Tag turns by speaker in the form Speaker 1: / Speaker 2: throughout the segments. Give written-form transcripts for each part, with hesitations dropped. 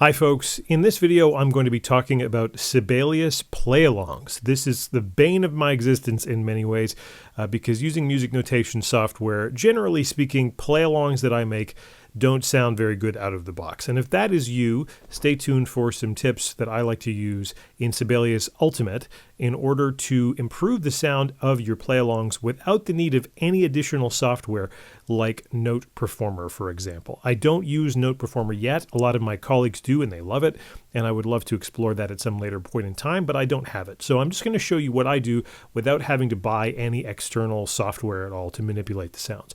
Speaker 1: Hi folks, in this video I'm going to be talking about Sibelius Playalongs. This is the bane of my existence in many ways because using music notation software, generally speaking, playalongs that I make don't sound very good out of the box. And if that is you, stay tuned for some tips that I like to use in Sibelius Ultimate in order to improve the sound of your playalongs without the need of any additional software like Note Performer, for example. I don't use Note Performer yet. A lot of my colleagues do and they love it, and I would love to explore that at some later point in time, but I don't have it. So I'm just going to show you what I do without having to buy any external software at all to manipulate the sounds.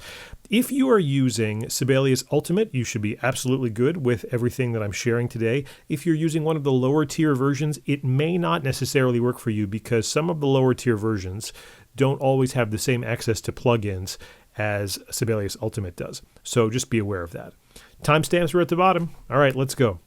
Speaker 1: If you are using Sibelius Ultimate, you should be absolutely good with everything that I'm sharing today. If you're using one of the lower tier versions, it may not necessarily work for you because some of the lower tier versions don't always have the same access to plugins as Sibelius Ultimate does. So just be aware of that. Timestamps are at the bottom. All right, let's go.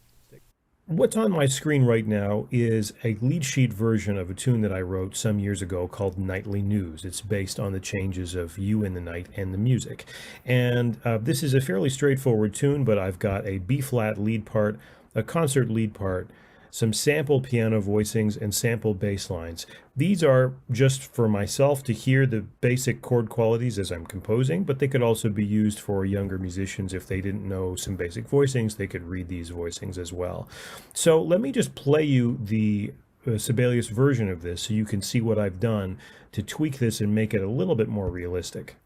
Speaker 1: What's on my screen right now is a lead sheet version of a tune that I wrote some years ago called Nightly News. It's based on the changes of You in the Night and the music. And this is a fairly straightforward tune, but I've got a B-flat lead part, a concert lead part, some sample piano voicings, and sample bass lines. These are just for myself to hear the basic chord qualities as I'm composing, but they could also be used for younger musicians. If they didn't know some basic voicings, they could read these voicings as well. So let me just play you the Sibelius version of this so you can see what I've done to tweak this and make it a little bit more realistic.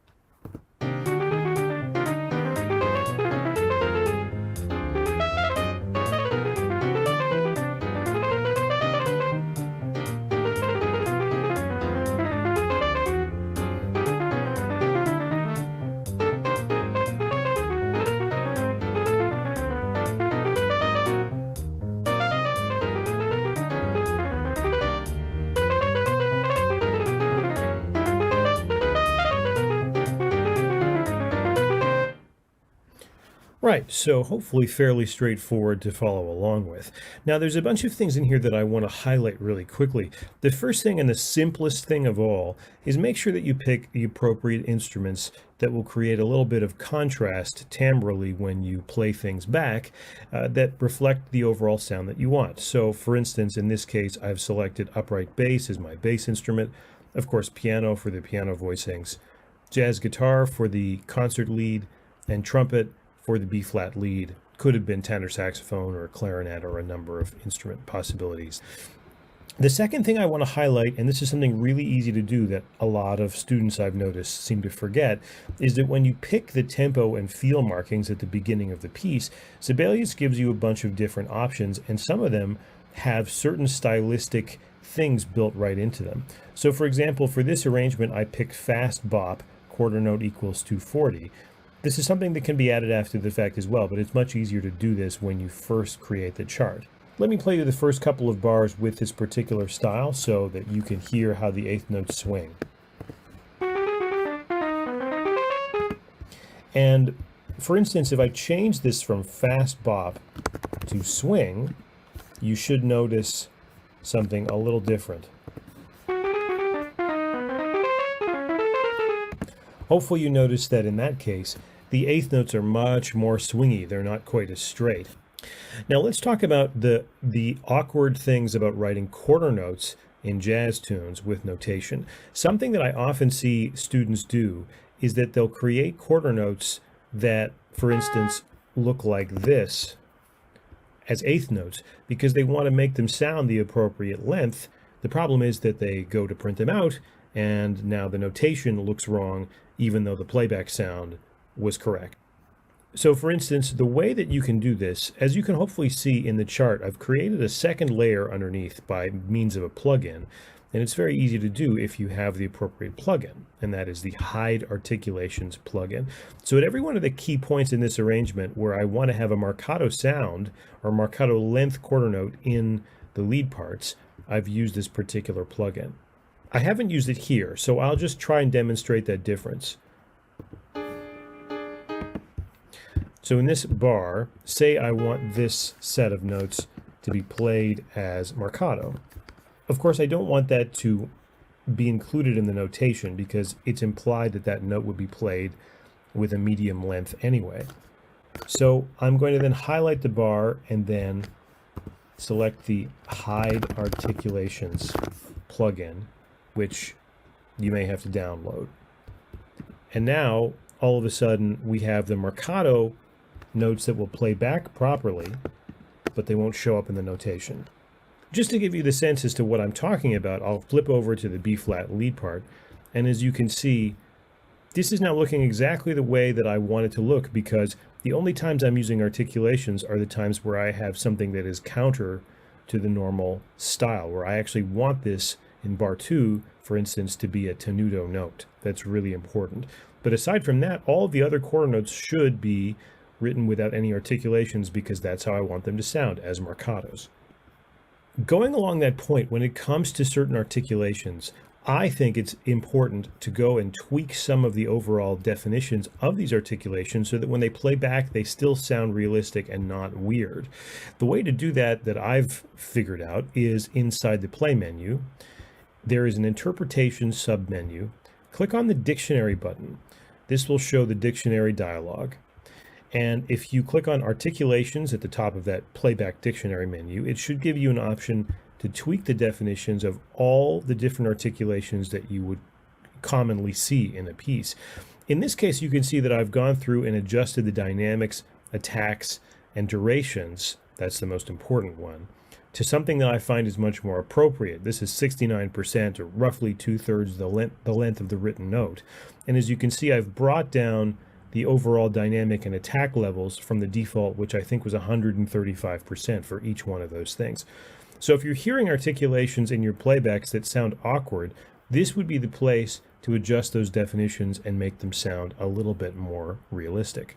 Speaker 1: Right, so hopefully fairly straightforward to follow along with. Now there's a bunch of things in here that I want to highlight really quickly. The first thing and the simplest thing of all is make sure that you pick the appropriate instruments that will create a little bit of contrast timbrally when you play things back that reflect the overall sound that you want. So for instance, in this case, I've selected upright bass as my bass instrument, of course piano for the piano voicings, jazz guitar for the concert lead, and trumpet for the B-flat lead. Could have been tenor saxophone or clarinet or a number of instrument possibilities. The second thing I want to highlight, and this is something really easy to do that a lot of students I've noticed seem to forget, is that when you pick the tempo and feel markings at the beginning of the piece, Sibelius gives you a bunch of different options, and some of them have certain stylistic things built right into them. So for example, for this arrangement, I picked fast bop, quarter note equals 240. This is something that can be added after the fact as well, but it's much easier to do this when you first create the chart. Let me play you the first couple of bars with this particular style so that you can hear how the eighth notes swing. And for instance, if I change this from fast bop to swing, you should notice something a little different. Hopefully you notice that in that case, the eighth notes are much more swingy. They're not quite as straight. Now let's talk about the awkward things about writing quarter notes in jazz tunes with notation. Something that I often see students do is that they'll create quarter notes that, for instance, look like this as eighth notes because they want to make them sound the appropriate length. The problem is that they go to print them out and now the notation looks wrong even though the playback sound was correct. So for instance, the way that you can do this, as you can hopefully see in the chart, I've created a second layer underneath by means of a plugin, and it's very easy to do if you have the appropriate plugin, and that is the Hide Articulations plugin. So at every one of the key points in this arrangement where I want to have a marcato sound or marcato length quarter note in the lead parts, I've used this particular plugin. I haven't used it here, so I'll just try and demonstrate that difference. So in this bar, say I want this set of notes to be played as marcato. Of course, I don't want that to be included in the notation because it's implied that that note would be played with a medium length anyway. So I'm going to then highlight the bar and then select the Hide Articulations plugin, which you may have to download. And now, all of a sudden, we have the Mercado notes that will play back properly, but they won't show up in the notation. Just to give you the sense as to what I'm talking about, I'll flip over to the B-flat lead part, and as you can see, this is now looking exactly the way that I want it to look, because the only times I'm using articulations are the times where I have something that is counter to the normal style, where I actually want this in bar 2, for instance, to be a tenuto note. That's really important. But aside from that, all of the other quarter notes should be written without any articulations, because that's how I want them to sound, as marcatos. Going along that point, when it comes to certain articulations, I think it's important to go and tweak some of the overall definitions of these articulations so that when they play back, they still sound realistic and not weird. The way to do that I've figured out is inside the play menu. There is an interpretation submenu. Click on the dictionary button. This will show the dictionary dialog. And if you click on articulations at the top of that playback dictionary menu, it should give you an option to tweak the definitions of all the different articulations that you would commonly see in a piece. In this case, you can see that I've gone through and adjusted the dynamics, attacks, and durations, that's the most important one, to something that I find is much more appropriate. This is 69%, or roughly 2/3 the length of the written note. And as you can see, I've brought down the overall dynamic and attack levels from the default, which I think was 135% for each one of those things. So if you're hearing articulations in your playbacks that sound awkward, this would be the place to adjust those definitions and make them sound a little bit more realistic.